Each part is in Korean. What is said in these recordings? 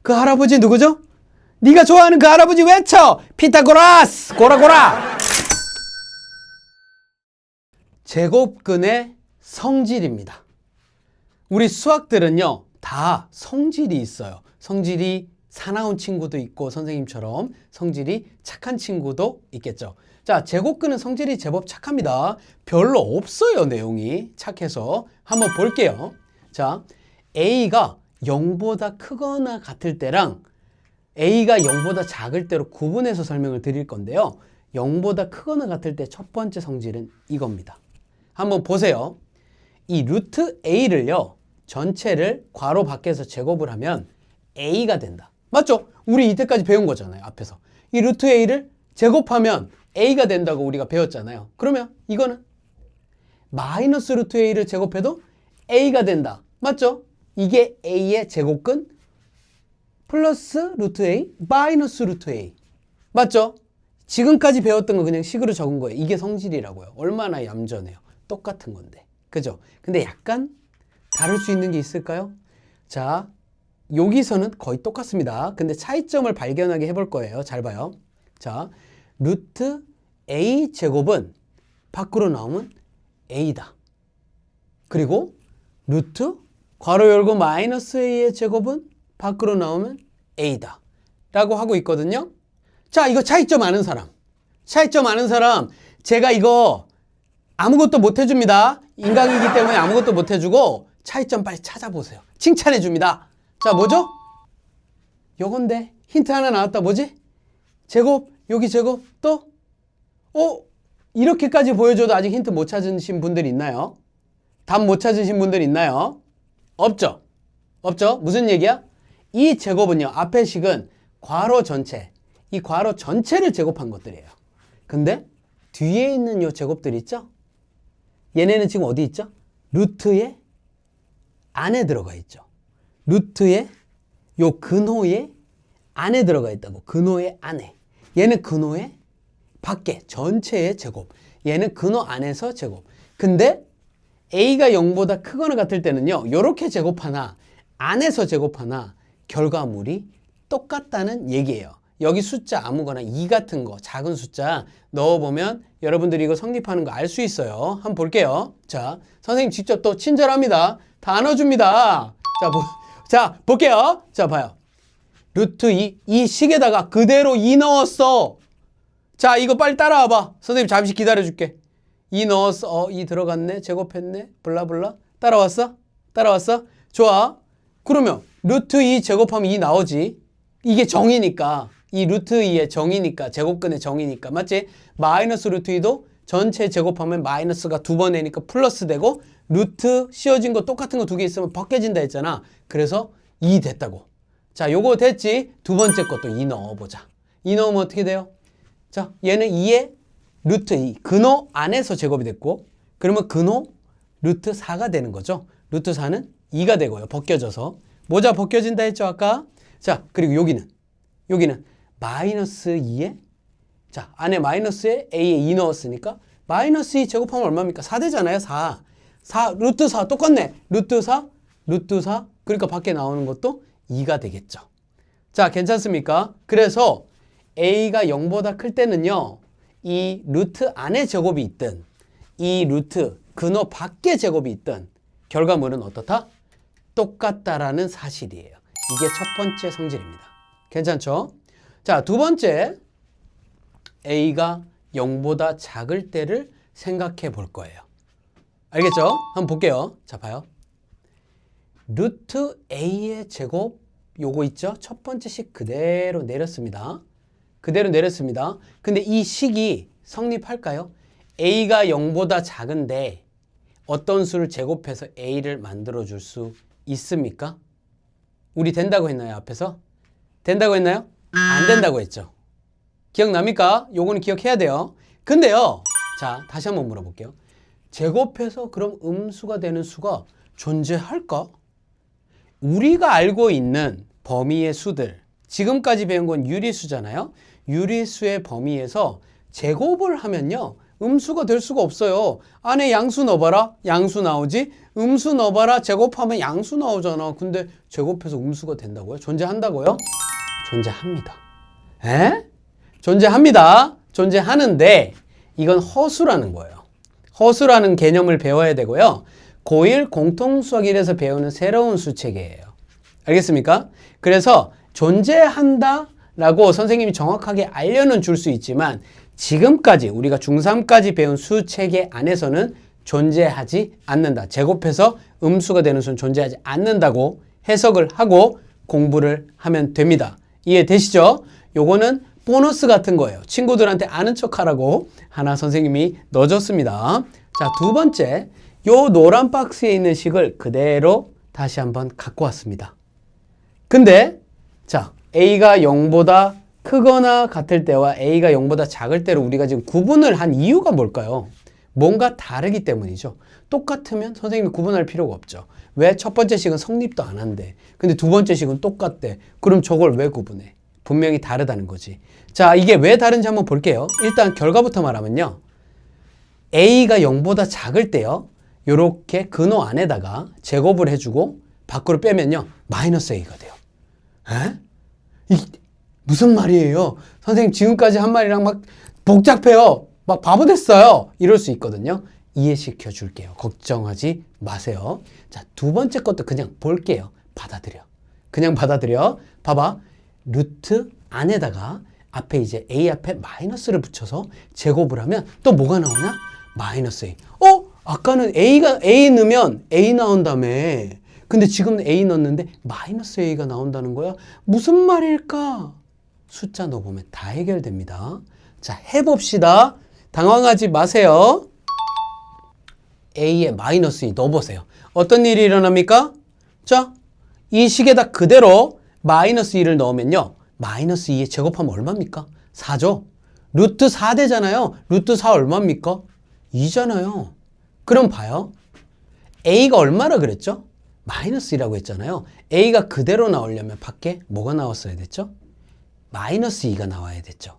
그 할아버지 누구죠? 네가 좋아하는 그 할아버지 외쳐! 피타고라스! 고라고라! 제곱근의 성질입니다. 우리 수학들은요, 다 성질이 있어요. 성질이 사나운 친구도 있고 선생님처럼 성질이 착한 친구도 있겠죠. 자, 제곱근은 성질이 제법 착합니다. 별로 없어요, 내용이. 착해서 한번 볼게요. 자, A가 0보다 크거나 같을 때랑 A가 0보다 작을 때로 구분해서 설명을 드릴 건데요. 0보다 크거나 같을 때 첫 번째 성질은 이겁니다. 한번 보세요. 이 루트 A를요, 전체를 괄호 밖에서 제곱을 하면 A가 된다. 맞죠? 우리 이때까지 배운 거잖아요, 앞에서. 이 루트 A를 제곱하면 A가 된다고 우리가 배웠잖아요. 그러면 이거는 마이너스 루트 A를 제곱해도 A가 된다. 맞죠? 이게 A의 제곱근 플러스 루트 A 마이너스 루트 A. 맞죠? 지금까지 배웠던 거 그냥 식으로 적은 거예요. 이게 성질이라고요. 얼마나 얌전해요. 똑같은 건데. 그죠? 근데 약간 다를 수 있는 게 있을까요? 자, 여기서는 거의 똑같습니다. 근데 차이점을 발견하게 해볼 거예요. 잘 봐요. 자, 루트 A 제곱은 밖으로 나오면 A다. 그리고 루트 괄호 열고 마이너스 A의 제곱은 밖으로 나오면 A다. 라고 하고 있거든요. 자, 이거 차이점 아는 사람. 차이점 아는 사람. 제가 이거 아무것도 못 해줍니다. 인강이기 때문에 아무것도 못 해주고 차이점 빨리 찾아보세요. 칭찬해줍니다. 자, 뭐죠? 요건데 힌트 하나 나왔다. 뭐지? 제곱, 여기 제곱, 또? 이렇게까지 보여줘도 아직 힌트 못 찾으신 분들 있나요? 답 못 찾으신 분들 있나요? 없죠? 없죠? 무슨 얘기야? 이 제곱은요, 앞의 식은 괄호 전체, 이 괄호 전체를 제곱한 것들이에요. 근데 뒤에 있는 요 제곱들 있죠? 얘네는 지금 어디 있죠? 루트의 안에 들어가 있죠. 루트의 요 근호의 안에 들어가 있다고. 근호의 안에. 얘는 근호의 밖에, 전체의 제곱. 얘는 근호 안에서 제곱. 근데 A가 0보다 크거나 같을 때는요, 요렇게 제곱하나 안에서 제곱하나 결과물이 똑같다는 얘기예요. 여기 숫자 아무거나 2 같은 거, 작은 숫자 넣어보면 여러분들이 이거 성립하는 거 알 수 있어요. 한번 볼게요. 자, 선생님 직접 또 친절합니다. 다 넣어줍니다. 자, 볼게요. 자, 봐요. 루트 2, 이 식에다가 그대로 2 넣었어. 자, 이거 빨리 따라와봐. 선생님 잠시 기다려줄게. 2 넣었어. 2 들어갔네. 제곱했네. 블라블라. 따라왔어? 따라왔어? 좋아. 그러면 루트 2 제곱하면 2 나오지. 이게 정이니까. 이 루트 2의 정이니까. 제곱근의 정이니까. 맞지? 마이너스 루트 2도 전체 제곱하면 마이너스가 2번 내니까 플러스 되고, 루트 씌워진 거 똑같은 거 2개 있으면 벗겨진다 했잖아. 그래서 2 됐다고. 자, 요거 됐지? 두 번째 것도 2 넣어보자. 2 넣으면 어떻게 돼요? 자, 얘는 2의 루트 2. 근호 안에서 제곱이 됐고, 그러면 근호 루트 4가 되는 거죠. 루트 4는 2가 되고요. 벗겨져서. 모자 벗겨진다 했죠, 아까? 자, 그리고 여기는 마이너스 2에, 자, 안에 마이너스에 A에 2 넣었으니까, 마이너스 2 제곱하면 얼마입니까? 4 되잖아요, 4. 루트 4 똑같네. 루트 4, 그러니까 밖에 나오는 것도 2가 되겠죠. 자, 괜찮습니까? 그래서 A가 0보다 클 때는요, 이 루트 안에 제곱이 있든, 이 루트 근호 밖에 제곱이 있든, 결과물은 어떻다? 똑같다라는 사실이에요. 이게 첫 번째 성질입니다. 괜찮죠? 자, 두 번째, A가 0보다 작을 때를 생각해 볼 거예요. 알겠죠? 한번 볼게요. 자, 봐요. 루트 A의 제곱, 요거 있죠? 첫 번째 식 그대로 내렸습니다. 그대로 내렸습니다. 근데 이 식이 성립할까요? A가 0보다 작은데 어떤 수를 제곱해서 A를 만들어줄 수 있습니까? 우리 된다고 했나요, 앞에서? 된다고 했나요? 안 된다고 했죠. 기억납니까? 요거는 기억해야 돼요. 근데요, 자, 다시 한번 물어볼게요. 제곱해서 그럼 음수가 되는 수가 존재할까? 우리가 알고 있는 범위의 수들, 지금까지 배운 건 유리수잖아요. 유리수의 범위에서 제곱을 하면요, 음수가 될 수가 없어요. 안에 양수 넣어봐라. 양수 나오지? 음수 넣어봐라. 제곱하면 양수 나오잖아. 근데 제곱해서 음수가 된다고요? 존재한다고요? 존재합니다. 에? 존재합니다. 존재하는데 이건 허수라는 거예요. 허수라는 개념을 배워야 되고요. 고1 공통수학 1에서 배우는 새로운 수체계예요. 알겠습니까? 그래서 존재한다 라고 선생님이 정확하게 알려는 줄 수 있지만 지금까지 우리가 중3까지 배운 수체계 안에서는 존재하지 않는다. 제곱해서 음수가 되는 수는 존재하지 않는다고 해석을 하고 공부를 하면 됩니다. 이해되시죠? 요거는 보너스 같은 거예요. 친구들한테 아는 척하라고 하나 선생님이 넣어줬습니다. 자, 두 번째, 요 노란 박스에 있는 식을 그대로 다시 한번 갖고 왔습니다. 근데 자, A가 0보다 크거나 같을 때와 A가 0보다 작을 때로 우리가 지금 구분을 한 이유가 뭘까요? 뭔가 다르기 때문이죠. 똑같으면 선생님이 구분할 필요가 없죠. 왜? 첫 번째 식은 성립도 안 한대. 근데 두 번째 식은 똑같대. 그럼 저걸 왜 구분해? 분명히 다르다는 거지. 자, 이게 왜 다른지 한번 볼게요. 일단 결과부터 말하면요. A가 0보다 작을 때요. 요렇게 근호 안에다가 제곱을 해주고 밖으로 빼면요. 마이너스 A가 돼요. 에? 무슨 말이에요? 선생님 지금까지 한 말이랑 막 복잡해요. 막 바보 됐어요. 이럴 수 있거든요. 이해시켜 줄게요. 걱정하지 마세요. 자, 두 번째 것도 그냥 볼게요. 받아들여. 그냥 받아들여. 봐봐. 루트 안에다가 앞에 이제 A 앞에 마이너스를 붙여서 제곱을 하면 또 뭐가 나오냐? 마이너스 A. 아까는 A 넣으면 A 나온다며. 근데 지금 A 넣었는데 마이너스 A가 나온다는 거야? 무슨 말일까? 숫자 넣어보면 다 해결됩니다. 자, 해봅시다. 당황하지 마세요. A에 마이너스 2 넣어보세요. 어떤 일이 일어납니까? 자, 이 식에다 그대로 마이너스 2를 넣으면요. 마이너스 2에 제곱하면 얼마입니까? 4죠? 루트 4 되잖아요. 루트 4 얼마입니까? 2잖아요. 그럼 봐요. A가 얼마라 그랬죠? 마이너스 2라고 했잖아요. A가 그대로 나오려면 밖에 뭐가 나왔어야 됐죠? 마이너스 2가 나와야 됐죠.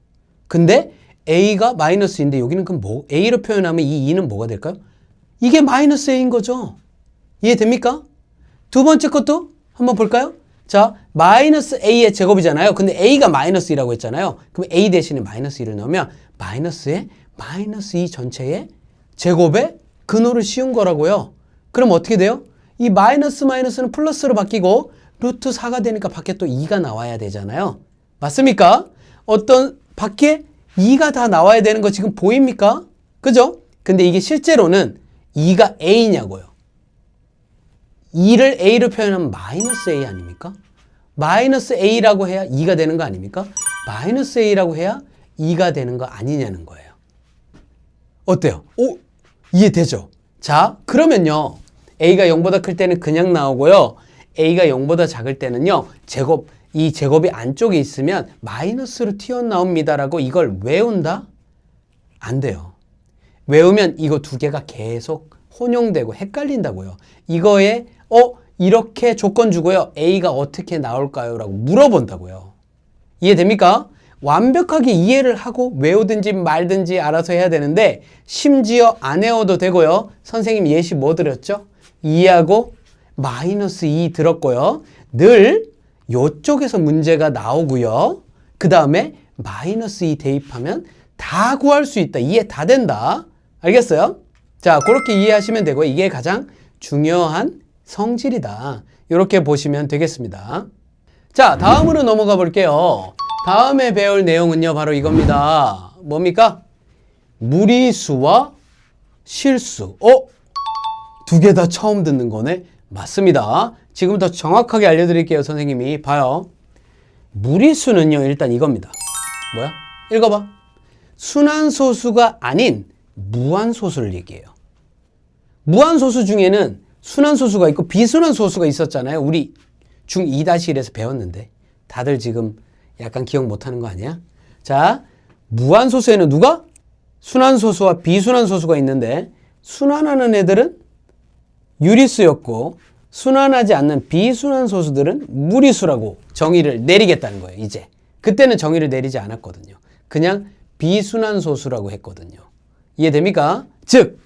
근데 A가 마이너스 2인데 여기는 그럼 뭐? A로 표현하면 이 2는 뭐가 될까요? 이게 마이너스 A인 거죠. 이해됩니까? 두 번째 것도 한번 볼까요? 자, 마이너스 A의 제곱이잖아요. 근데 A가 마이너스 2라고 했잖아요. 그럼 A 대신에 마이너스 2를 넣으면 마이너스에 마이너스 2 전체의 제곱에 근호를 씌운 거라고요. 그럼 어떻게 돼요? 이 마이너스는 플러스로 바뀌고 루트 4가 되니까 밖에 또 2가 나와야 되잖아요. 맞습니까? 어떤 밖에 2가 다 나와야 되는 거 지금 보입니까? 그죠? 근데 이게 실제로는 2가 A냐고요. 2를 A로 표현하면 마이너스 A 아닙니까? 마이너스 A라고 해야 2가 되는 거 아닙니까? 마이너스 A라고 해야 2가 되는 거 아니냐는 거예요. 어때요? 오, 이해되죠? 자, 그러면요. A가 0보다 클 때는 그냥 나오고요. A가 0보다 작을 때는요. 이 제곱이 안쪽에 있으면 마이너스로 튀어나옵니다라고 이걸 외운다? 안 돼요. 외우면 이거 두 개가 계속 혼용되고 헷갈린다고요. 이거에 이렇게 조건 주고요. A가 어떻게 나올까요? 라고 물어본다고요. 이해됩니까? 완벽하게 이해를 하고 외우든지 말든지 알아서 해야 되는데 심지어 안 외워도 되고요. 선생님 예시 뭐 드렸죠? 2하고 마이너스 2 들었고요. 늘 요쪽에서 문제가 나오고요. 그 다음에 마이너스 2 대입하면 다 구할 수 있다. 이해 다 된다. 알겠어요? 자, 그렇게 이해하시면 되고 이게 가장 중요한 성질이다. 이렇게 보시면 되겠습니다. 자, 다음으로 넘어가 볼게요. 다음에 배울 내용은요. 바로 이겁니다. 뭡니까? 무리수와 실수. 두 개 다 처음 듣는 거네? 맞습니다. 지금부터 정확하게 알려드릴게요. 선생님이. 봐요. 무리수는요. 일단 이겁니다. 뭐야? 읽어봐. 순환소수가 아닌 무한소수를 얘기해요. 무한소수 중에는 순환소수가 있고 비순환소수가 있었잖아요. 우리 중2-1에서 배웠는데 다들 지금 약간 기억 못하는 거 아니야? 자, 무한소수에는 누가? 순환소수와 비순환소수가 있는데 순환하는 애들은 유리수였고 순환하지 않는 비순환소수들은 무리수라고 정의를 내리겠다는 거예요. 이제 그때는 정의를 내리지 않았거든요. 그냥 비순환소수라고 했거든요. 이해됩니까? 즉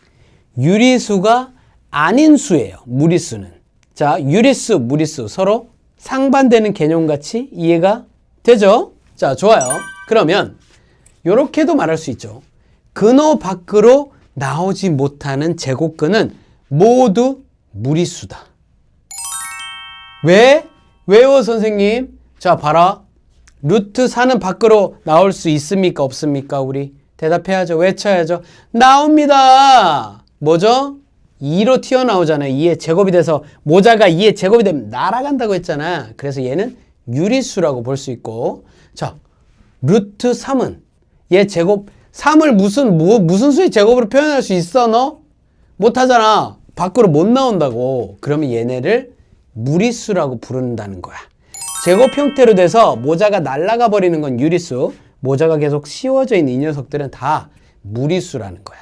유리수가 아닌 수예요. 무리수는. 자, 유리수, 무리수 서로 상반되는 개념같이 이해가 되죠? 자, 좋아요. 그러면 이렇게도 말할 수 있죠. 근호 밖으로 나오지 못하는 제곱근은 모두 무리수다. 왜? 왜요, 선생님? 자, 봐라. 루트 4는 밖으로 나올 수 있습니까? 없습니까? 우리 대답해야죠. 외쳐야죠. 나옵니다. 뭐죠? 2로 튀어나오잖아요. 2의 제곱이 돼서 모자가 2의 제곱이 되면 날아간다고 했잖아. 그래서 얘는 유리수라고 볼 수 있고, 자, 루트 3은 얘 제곱 3을 무슨 수의 제곱으로 표현할 수 있어? 너? 못하잖아. 밖으로 못 나온다고. 그러면 얘네를 무리수라고 부른다는 거야. 제곱 형태로 돼서 모자가 날아가 버리는 건 유리수, 모자가 계속 씌워져 있는 이 녀석들은 다 무리수라는 거야.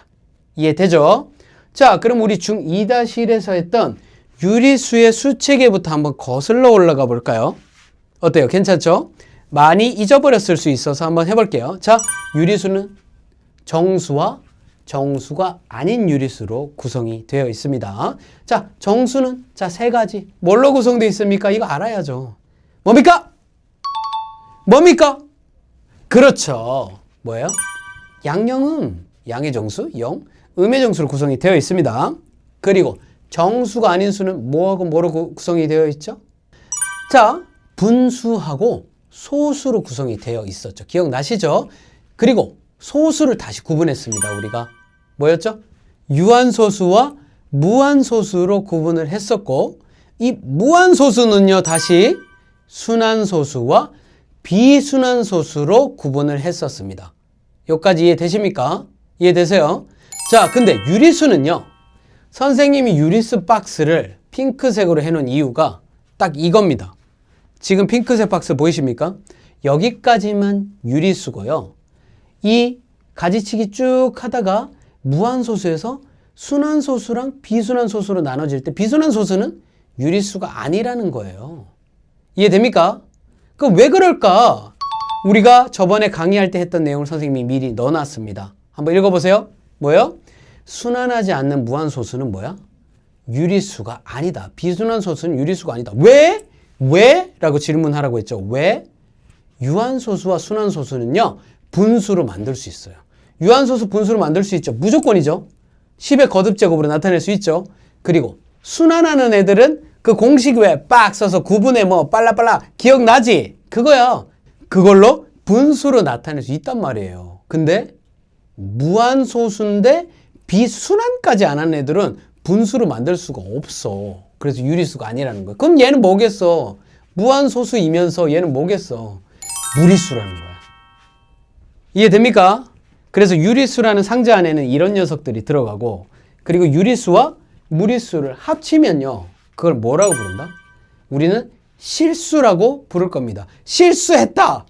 이해되죠? 자, 그럼 우리 중2-1에서 했던 유리수의 수체계부터 한번 거슬러 올라가 볼까요? 어때요? 괜찮죠? 많이 잊어버렸을 수 있어서 한번 해볼게요. 자, 유리수는 정수와 정수가 아닌 유리수로 구성이 되어 있습니다. 자, 정수는 자, 세 가지. 뭘로 구성되어 있습니까? 이거 알아야죠. 뭡니까? 뭡니까? 그렇죠. 뭐예요? 양영음, 양의 정수, 영, 음의 정수로 구성이 되어 있습니다. 그리고 정수가 아닌 수는 뭐하고 뭐로 구성이 되어 있죠? 자, 분수하고 소수로 구성이 되어 있었죠. 기억나시죠? 그리고 소수를 다시 구분했습니다. 우리가 뭐였죠? 유한소수와 무한소수로 구분을 했었고, 이 무한소수는요 다시 순환소수와 비순환소수로 구분을 했었습니다. 여기까지 이해되십니까? 이해되세요? 자, 근데 유리수는요, 선생님이 유리수 박스를 핑크색으로 해놓은 이유가 딱 이겁니다. 지금 핑크색 박스 보이십니까? 여기까지만 유리수고요. 이 가지치기 쭉 하다가 무한소수에서 순환소수랑 비순환소수로 나눠질 때 비순환소수는 유리수가 아니라는 거예요. 이해됩니까? 그럼 왜 그럴까? 우리가 저번에 강의할 때 했던 내용을 선생님이 미리 넣어놨습니다. 한번 읽어보세요. 뭐예요? 순환하지 않는 무한소수는 뭐야? 유리수가 아니다. 비순환소수는 유리수가 아니다. 왜? 왜? 라고 질문하라고 했죠. 왜? 유한소수와 순환소수는요, 분수로 만들 수 있어요. 유한소수 분수로 만들 수 있죠. 무조건이죠. 10의 거듭제곱으로 나타낼 수 있죠. 그리고 순환하는 애들은 그 공식 외에 빡 써서 9분의 뭐 빨라빨라 기억나지? 그거야. 그걸로 분수로 나타낼 수 있단 말이에요. 근데 무한소수인데 비순환까지 안 한 애들은 분수로 만들 수가 없어. 그래서 유리수가 아니라는 거야. 그럼 얘는 뭐겠어? 무한소수이면서 얘는 뭐겠어? 무리수라는 거야. 이해됩니까? 그래서 유리수라는 상자 안에는 이런 녀석들이 들어가고, 그리고 유리수와 무리수를 합치면요, 그걸 뭐라고 부른다? 우리는 실수라고 부를 겁니다. 실수했다!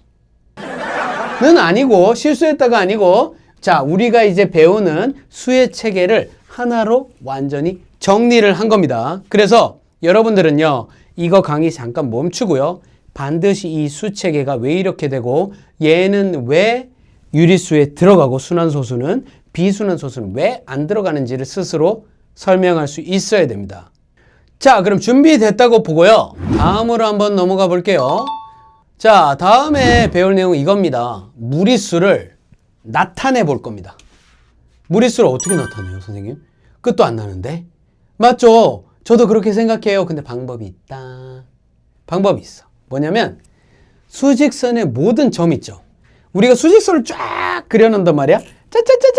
는 아니고, 실수했다가 아니고, 자, 우리가 이제 배우는 수의 체계를 하나로 완전히 정리를 한 겁니다. 그래서 여러분들은요, 이거 강의 잠깐 멈추고요, 반드시 이 수 체계가 왜 이렇게 되고, 얘는 왜 유리수에 들어가고 순환소수는, 비순환소수는 왜 안 들어가는지를 스스로 설명할 수 있어야 됩니다. 자, 그럼 준비됐다고 보고요, 다음으로 한번 넘어가 볼게요. 자, 다음에 배울 내용은 이겁니다. 무리수를 나타내 볼 겁니다. 무리수를 어떻게 나타내요, 선생님? 끝도 안 나는데? 맞죠? 저도 그렇게 생각해요. 근데 방법이 있다. 방법이 있어. 뭐냐면 수직선의 모든 점 있죠. 우리가 수직선을 쫙 그려놓는단 말이야.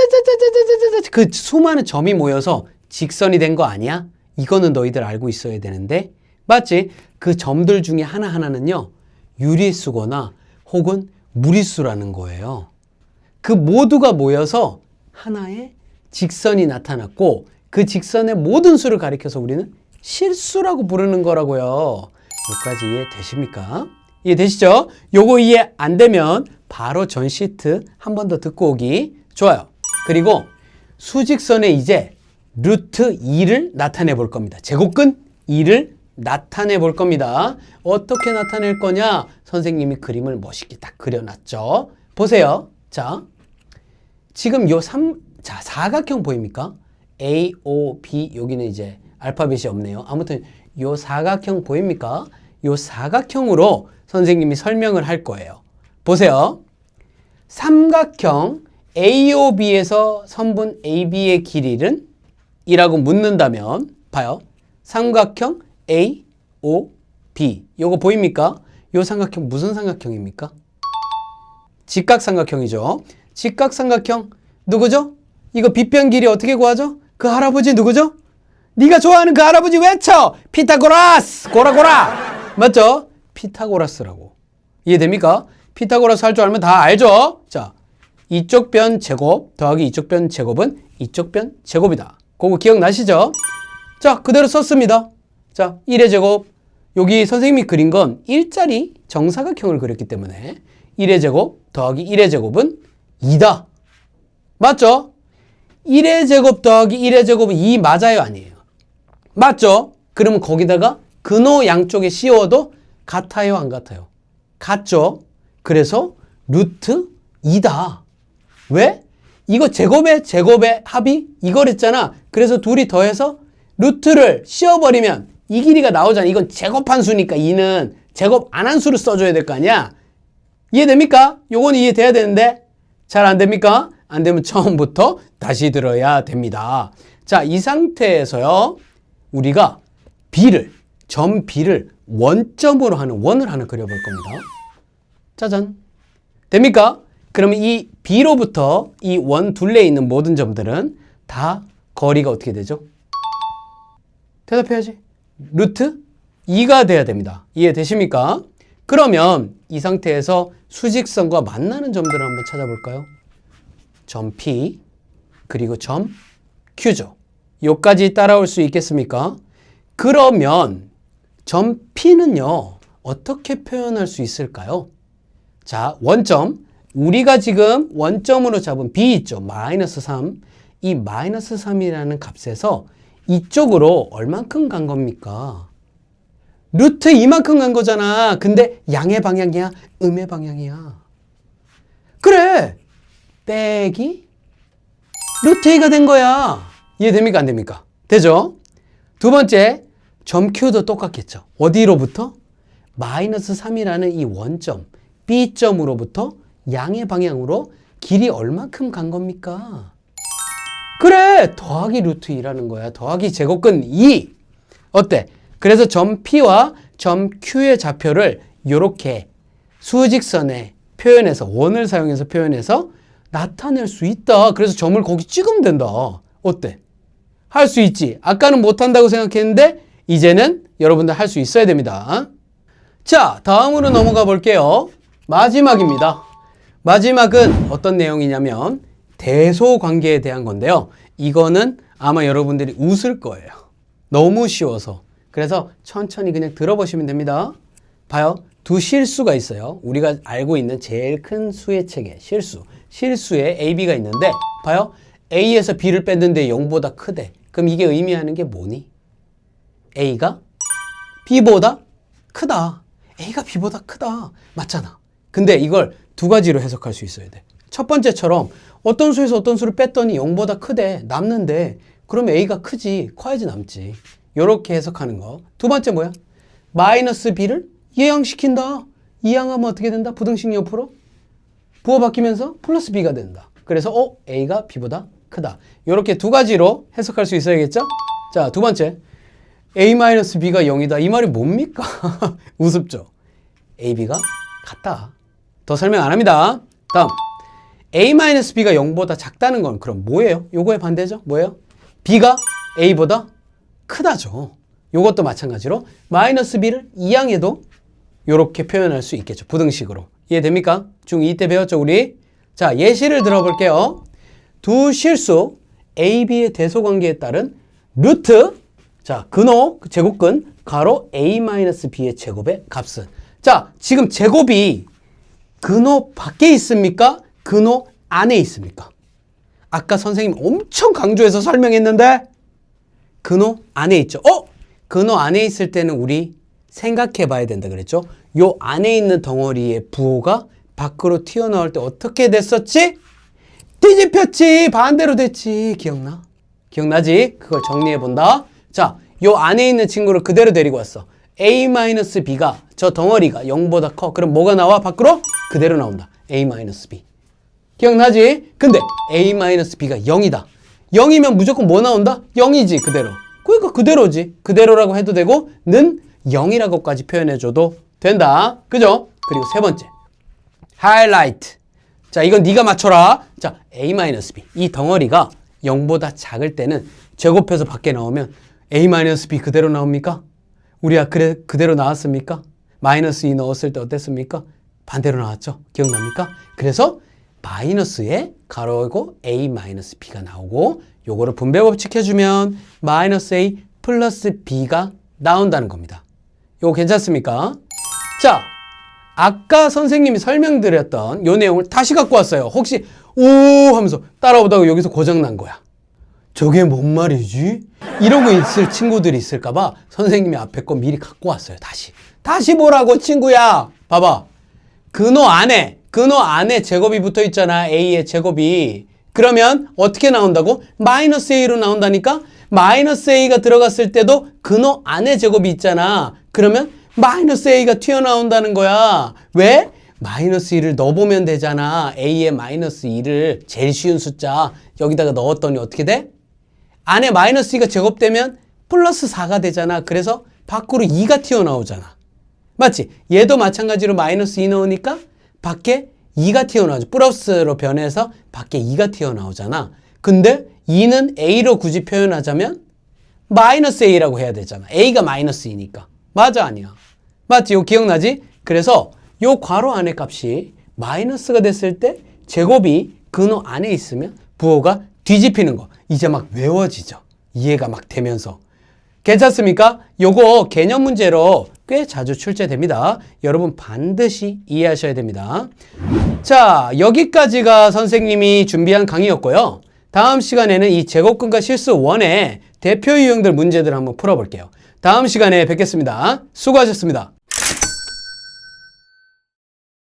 짜짜짜짜짜짜짜짜짜, 그 수많은 점이 모여서 직선이 된 거 아니야? 이거는 너희들 알고 있어야 되는데, 맞지? 그 점들 중에 하나하나는요, 유리수거나 혹은 무리수라는 거예요. 그 모두가 모여서 하나의 직선이 나타났고, 그 직선의 모든 수를 가리켜서 우리는 실수라고 부르는 거라고요. 여기까지 이해되십니까? 이해되시죠? 요거 이해 안 되면 바로 전 시트 한 번 더 듣고 오기. 좋아요. 그리고 수직선에 이제 루트 2를 나타내 볼 겁니다. 제곱근 2를 나타내 볼 겁니다. 어떻게 나타낼 거냐? 선생님이 그림을 멋있게 딱 그려놨죠. 보세요. 자, 지금 요 자, 사각형 보입니까? A, O, B, 여기는 이제 알파벳이 없네요. 아무튼 요 사각형 보입니까? 요 사각형으로 선생님이 설명을 할 거예요. 보세요. 삼각형 AOB에서 선분 AB의 길이는? 이라고 묻는다면 봐요. 삼각형 AOB 요거 보입니까? 요 삼각형 무슨 삼각형입니까? 직각삼각형이죠. 직각삼각형 누구죠? 이거 빗변 길이 어떻게 구하죠? 그 할아버지 누구죠? 네가 좋아하는 그 할아버지 외쳐! 피타고라스! 고라고라! 맞죠? 피타고라스라고. 이해됩니까? 피타고라스 할 줄 알면 다 알죠? 자, 이쪽 변 제곱 더하기 이쪽 변 제곱은 이쪽 변 제곱이다. 그거 기억나시죠? 자, 그대로 썼습니다. 자, 1의 제곱. 여기 선생님이 그린 건 일자리 정사각형을 그렸기 때문에 1의 제곱 더하기 1의 제곱은 2다. 맞죠? 1의 제곱 더하기 1의 제곱은 2 맞아요? 아니에요? 맞죠? 그러면 거기다가 근호 양쪽에 씌워도 같아요? 안 같아요? 같죠? 그래서 루트 2다. 왜? 이거 제곱의 합이 이거랬잖아. 그래서 둘이 더해서 루트를 씌워버리면 이 길이가 나오잖아. 이건 제곱한 수니까 2는 제곱 안 한 수를 써줘야 될 거 아니야. 이해됩니까? 요건 이해돼야 되는데 잘 안 됩니까? 안 되면 처음부터 다시 들어야 됩니다. 자, 이 상태에서요. 우리가 점 B를 원점으로 하는 원을 하나 그려볼 겁니다. 짜잔. 됩니까? 그러면 이 B로부터 이 원 둘레에 있는 모든 점들은 다 거리가 어떻게 되죠? 대답해야지. 루트 2가 돼야 됩니다. 이해되십니까? 그러면 이 상태에서 수직선과 만나는 점들을 한번 찾아볼까요? 점 P 그리고 점 Q죠. 요까지 따라올 수 있겠습니까? 그러면 점 P는요. 어떻게 표현할 수 있을까요? 자, 원점. 우리가 지금 원점으로 잡은 B 있죠. 마이너스 3. 이 마이너스 3이라는 값에서 이쪽으로 얼만큼 간 겁니까? 루트 이만큼 간 거잖아. 근데 양의 방향이야? 음의 방향이야? 그래. 빼기 루트 2가 된 거야. 이해됩니까? 안 됩니까? 되죠? 두 번째, 점 Q도 똑같겠죠. 어디로부터? 마이너스 3이라는 이 원점 B점으로부터 양의 방향으로 길이 얼마큼 간 겁니까? 그래! 더하기 루트 2라는 거야. 더하기 제곱근 2. 어때? 그래서 점 P와 점 Q의 좌표를 이렇게 수직선에 표현해서 원을 사용해서 표현해서 나타낼 수 있다. 그래서 점을 거기 찍으면 된다. 어때? 할 수 있지. 아까는 못한다고 생각했는데 이제는 여러분들 할 수 있어야 됩니다. 자, 다음으로 넘어가 볼게요. 마지막입니다. 마지막은 어떤 내용이냐면 대소관계에 대한 건데요. 이거는 아마 여러분들이 웃을 거예요. 너무 쉬워서. 그래서 천천히 그냥 들어보시면 됩니다. 봐요. 두 실수가 있어요. 우리가 알고 있는 제일 큰 수의 체계, 실수에 AB가 있는데 봐요. A에서 B를 뺐는데 0보다 크대. 그럼 이게 의미하는 게 뭐니? A가 B보다 크다. A가 B보다 크다. 맞잖아. 근데 이걸 두 가지로 해석할 수 있어야 돼. 첫 번째처럼 어떤 수에서 어떤 수를 뺐더니 0보다 크대. 남는데 그럼 A가 크지. 커야지 남지. 이렇게 해석하는 거. 두 번째 뭐야? 마이너스 B를 이항시킨다. 이항하면 어떻게 된다? 부등식 옆으로 부호 바뀌면서 플러스 B가 된다. 그래서 A가 B보다 크다. 이렇게 두 가지로 해석할 수 있어야겠죠? 자, 두 번째. A-B가 0이다. 이 말이 뭡니까? 우습죠? AB가 같다. 더 설명 안 합니다. 다음. A-B가 0보다 작다는 건 그럼 뭐예요? 요거의 반대죠? 뭐예요? B가 A보다 크다죠. 요것도 마찬가지로 마이너스 B를 이항해도 이렇게 표현할 수 있겠죠. 부등식으로. 이해됩니까? 중2 때 배웠죠, 우리? 자, 예시를 들어볼게요. 두 실수 AB의 대소관계에 따른 루트, 자, 근호, 제곱근, 가로 A-B의 제곱의 값은. 자, 지금 제곱이 근호 밖에 있습니까? 근호 안에 있습니까? 아까 선생님 엄청 강조해서 설명했는데 근호 안에 있죠. 근호 안에 있을 때는 우리 생각해 봐야 된다 그랬죠. 요 안에 있는 덩어리의 부호가 밖으로 튀어나올 때 어떻게 됐었지? 뒤집혔지. 반대로 됐지. 기억나? 기억나지? 그걸 정리해본다. 자, 요 안에 있는 친구를 그대로 데리고 왔어. a-b가 저 덩어리가 0보다 커. 그럼 뭐가 나와? 밖으로? 그대로 나온다. a-b. 기억나지? 근데 a-b가 0이다. 0이면 무조건 뭐 나온다? 0이지 그대로. 그러니까 그대로지. 그대로라고 해도 되고 는 0이라고까지 표현해줘도 된다. 그죠? 그리고 세 번째 하이라이트. 자, 이건 네가 맞춰라. 자, a-b 이 덩어리가 0보다 작을 때는 제곱해서 밖에 나오면 a-b 그대로 나옵니까? 우리가 그대로 나왔습니까? -2 넣었을 때 어땠습니까? 반대로 나왔죠? 기억납니까? 그래서 마이너스에 가로고 a-b가 나오고 요거를 분배법칙 해주면 -a 플러스 b가 나온다는 겁니다. 요거 괜찮습니까? 자, 아까 선생님이 설명드렸던 요 내용을 다시 갖고 왔어요. 혹시 오 하면서 따라오다가 여기서 고장난 거야. 저게 뭔 말이지? 이러고 있을 친구들이 있을까봐 선생님이 앞에 거 미리 갖고 왔어요. 다시 보라고 친구야. 봐봐. 근호 안에 제곱이 붙어 있잖아. a의 제곱이. 그러면 어떻게 나온다고? -a로 나온다니까? -a가 들어갔을 때도 근호 안에 제곱이 있잖아. 그러면 -a가 튀어나온다는 거야. 왜? -1을 넣어보면 되잖아. a의 -2를 제일 쉬운 숫자 여기다가 넣었더니 어떻게 돼? 안에 -2가 제곱되면 플러스 4가 되잖아. 그래서 밖으로 2가 튀어나오잖아. 맞지? 얘도 마찬가지로 -2 넣으니까 밖에 2가 튀어나오죠. 플러스로 변해서 밖에 2가 튀어나오잖아. 근데 2는 a로 굳이 표현하자면 -a라고 해야 되잖아. a가 -2니까. 맞아 아니야? 맞지? 이거 기억나지? 그래서 요 괄호 안에 값이 마이너스가 됐을 때 제곱이 근호 안에 있으면 부호가 뒤집히는 거. 이제 막 외워지죠. 이해가 막 되면서. 괜찮습니까? 요거 개념 문제로 꽤 자주 출제됩니다. 여러분 반드시 이해하셔야 됩니다. 자, 여기까지가 선생님이 준비한 강의였고요. 다음 시간에는 이 제곱근과 실수 1의 대표 유형들 문제들 한번 풀어볼게요. 다음 시간에 뵙겠습니다. 수고하셨습니다.